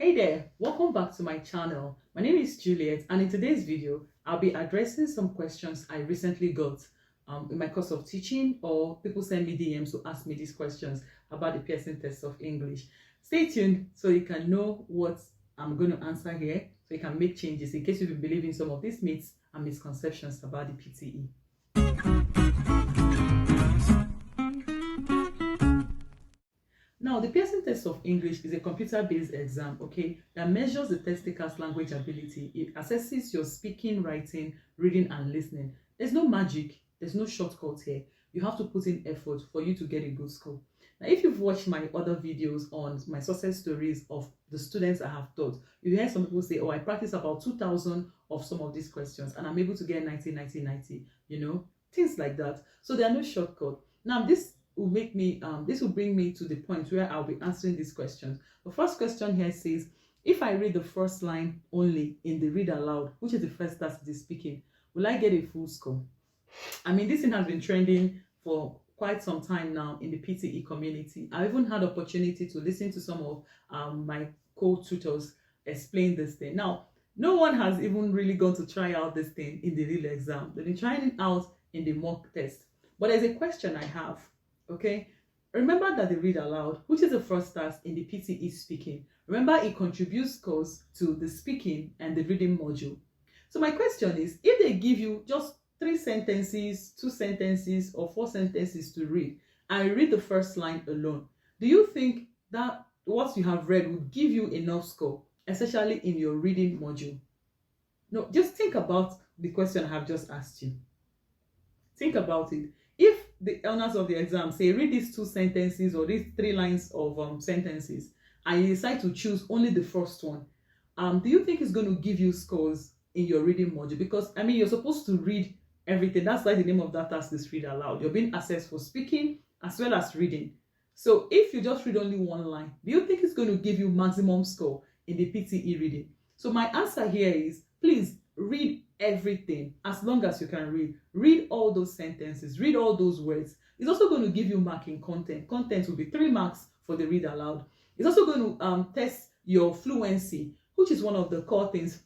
Hey there, welcome back to my channel. My name is Juliet, and in today's video I'll be addressing some questions I recently got in my course of teaching, or people send me DMs to ask me these questions about the Pearson test of English. Stay tuned so you can know what I'm going to answer here, so you can make changes in case you've been believing some of these myths and misconceptions about the PTE. Now, the Pearson test of English is a computer-based exam, okay, that measures the test taker's language ability. It assesses your speaking, writing, reading, and listening. There's no magic. There's no shortcut here. You have to put in effort for you to get a good score. Now, if you've watched my other videos on my success stories of the students I have taught, you hear some people say, oh, I practice about 2,000 of some of these questions, and I'm able to get 90, 90, 90, things like that. So there are no shortcut. Now, this will bring me to the point where I'll be answering these questions. The first question here says, if I read the first line only in the read aloud, which is the first task it is speaking, will I get a full score? I mean, this thing has been trending for quite some time now in the PTE community. I even had opportunity to listen to some of my co-tutors explain this thing. Now, no one has even really gone to try out this thing in the real exam. They've been trying it out in the mock test. But there's a question I have. Okay, remember that the read aloud, which is the first task in the PTE speaking, remember it contributes scores to the speaking and the reading module. So my question is, if they give you just 3 sentences, 2 sentences, or 4 sentences to read, and read the first line alone, do you think that what you have read would give you enough score, especially in your reading module? No, just think about the question I have just asked you. Think about it. If the owners of the exam say read these 2 sentences or these 3 lines of sentences, and you decide to choose only the first one, do you think it's going to give you scores in your reading module? Because I mean, you're supposed to read everything. That's why the name of that task is read aloud. You're being assessed for speaking as well as reading. So if you just read only 1 line, do you think it's going to give you maximum score in the PTE reading? So my answer here is, please read everything as long as you can read. Read all those sentences, read all those words. It's also going to give you mark in content. Content will be 3 marks for the read aloud. It's also going to test your fluency, which is one of the core things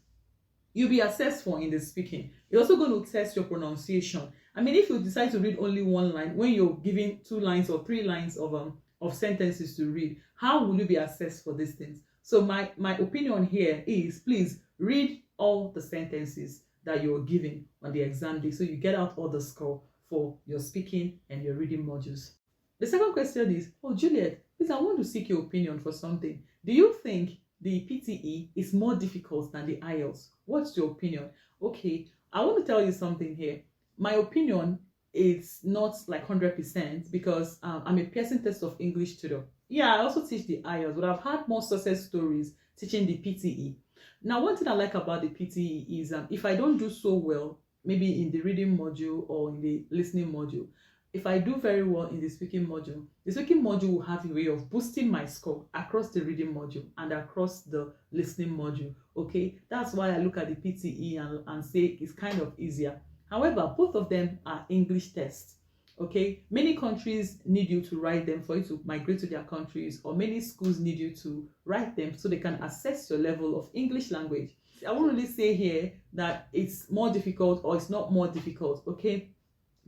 you'll be assessed for in the speaking. It's also going to test your pronunciation. I mean, if you decide to read only 1 line when you're given 2 lines or 3 lines of sentences to read, how will you be assessed for these things? So my opinion here is, please read all the sentences that you're given on the exam day, so you get out all the score for your speaking and your reading modules. The second question is, oh Juliet, please, I want to seek your opinion for something. Do you think the PTE is more difficult than the IELTS? What's your opinion? Okay, I want to tell you something here. My opinion is not like 100% because I'm a Pearson test of English tutor. Yeah, I also teach the IELTS, but I've had more success stories teaching the PTE. Now, one thing I like about the PTE is if I don't do so well, maybe in the reading module or in the listening module, if I do very well in the speaking module will have a way of boosting my score across the reading module and across the listening module. Okay, that's why I look at the PTE and say it's kind of easier. However, both of them are English tests. Okay, many countries need you to write them for you to migrate to their countries, or many schools need you to write them so they can assess your level of English language. I won't really say here that it's more difficult or it's not more difficult, okay?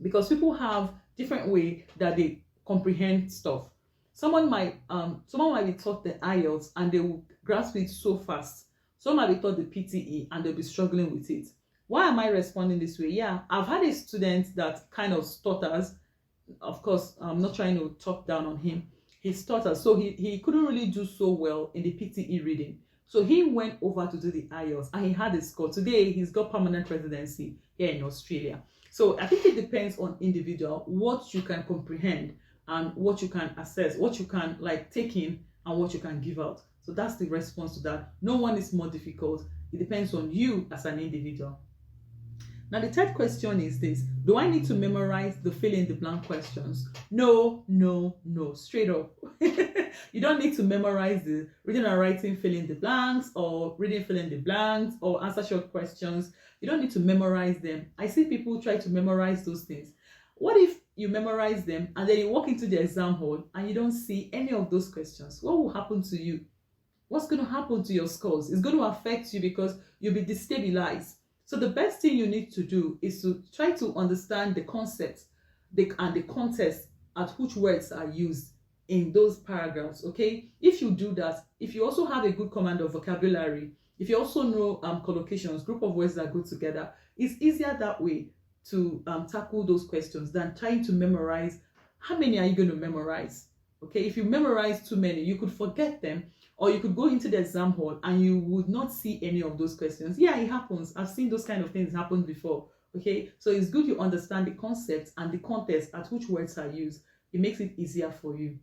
Because people have different way that they comprehend stuff. Someone might be taught the IELTS and they will grasp it so fast. Someone might be taught the PTE and they'll be struggling with it. Why am I responding this way? Yeah, I've had a student that kind of stutters. Of course, I'm not trying to talk down on him. He stutters, so he couldn't really do so well in the PTE reading. So he went over to do the IELTS and he had a score. Today, he's got permanent residency here in Australia. So I think it depends on individual, what you can comprehend and what you can assess, what you can take in and what you can give out. So that's the response to that. No one is more difficult. It depends on you as an individual. Now, the third question is this: do I need to memorize the fill in the blank questions? No, no, no, straight up. You don't need to memorize the reading and writing fill in the blanks, or reading fill in the blanks, or answer short questions. You don't need to memorize them. I see people try to memorize those things. What if you memorize them and then you walk into the exam hall and you don't see any of those questions? What will happen to you? what's going to happen to your scores? It's going to affect you because you'll be destabilized. So the best thing you need to do is to try to understand the concept and the context at which words are used in those paragraphs. Okay, if you do that, if you also have a good command of vocabulary, if you also know collocations, group of words that go together, it's easier that way to tackle those questions than trying to memorize. How many are you going to memorize? Okay, if you memorize too many, you could forget them, or you could go into the exam hall and you would not see any of those questions. Yeah, it happens. I've seen those kind of things happen before. Okay, so it's good you understand the concept and the context at which words are used. It makes it easier for you.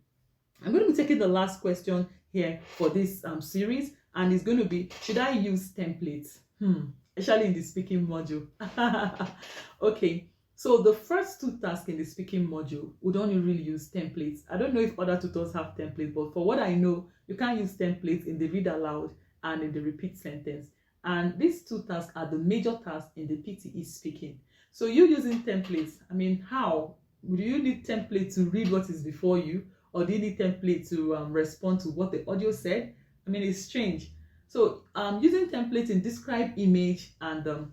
I'm going to be taking the last question here for this series, and it's going to be, should I use templates? Especially in the speaking module. Okay, so the first two tasks in the speaking module would only really use templates. I don't know if other tutors have templates, but for what I know, you can't use templates in the read aloud and in the repeat sentence. And these two tasks are the major tasks in the PTE speaking. So you using templates, I mean, how? Do you need template to read what is before you? Or do you need template to respond to what the audio said? I mean, it's strange. So using templates in describe, image, and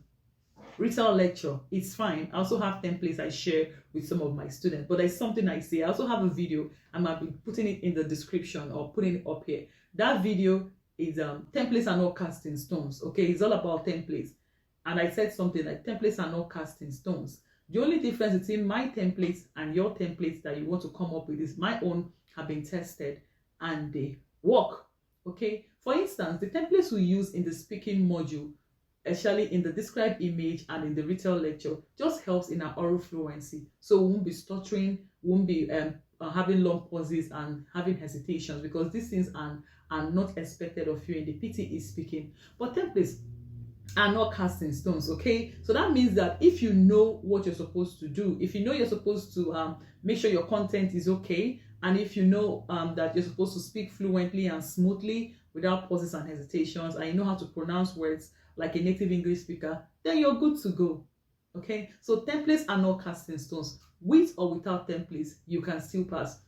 retell lecture, it's fine. I also have templates I share with some of my students, but there's something I say. I also have a video. I might be putting it in the description or putting it up here. That video is templates are not cast in stones. Okay, it's all about templates. And I said something like templates are not cast in stones. The only difference between my templates and your templates that you want to come up with is my own have been tested and they work. Okay, for instance, the templates we use in the speaking module, especially in the describe image and in the retell lecture, just helps in our oral fluency. So we won't be stuttering, won't be having long pauses and having hesitations, because these things are not expected of you in the PTE speaking. But templates are not cast in stones. Okay, so that means that if you know what you're supposed to do, if you know you're supposed to make sure your content is okay, and if you know that you're supposed to speak fluently and smoothly without pauses and hesitations, and you know how to pronounce words like a native English speaker, then you're good to go. Okay, so templates are not cast in stones. With or without templates, you can still pass.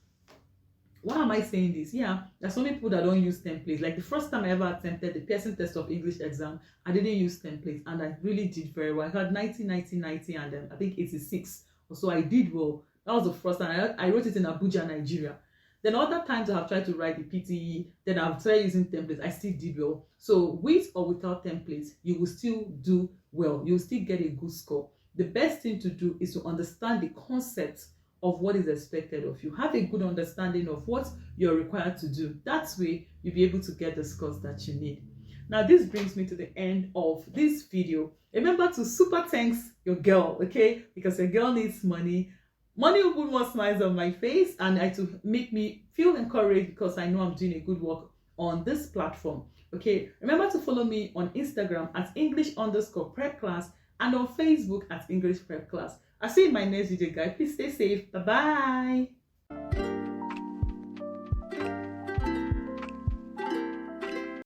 Why am I saying this? Yeah, there's so many people that don't use templates. Like the first time I ever attempted the Pearson test of English exam, I didn't use templates, and I really did very well. I had 90, 90, 90, and then I think 86 or so. I did well. That was the first time. I wrote it in Abuja, Nigeria. Then other times I have tried to write the PTE, then I've tried using templates. I still did well. So with or without templates, you will still do well. You will still get a good score. The best thing to do is to understand the concept of what is expected of you. Have a good understanding of what you're required to do. That way, you'll be able to get the scores that you need. Now, this brings me to the end of this video. Remember to super thanks your girl, okay? Because your girl needs money. Money will put more smiles on my face, and it will make me feel encouraged because I know I'm doing a good work on this platform. Okay, remember to follow me on Instagram at English_prep class and on Facebook at English Prep Class. I'll see you in my next video, guys. Please stay safe. Bye-bye.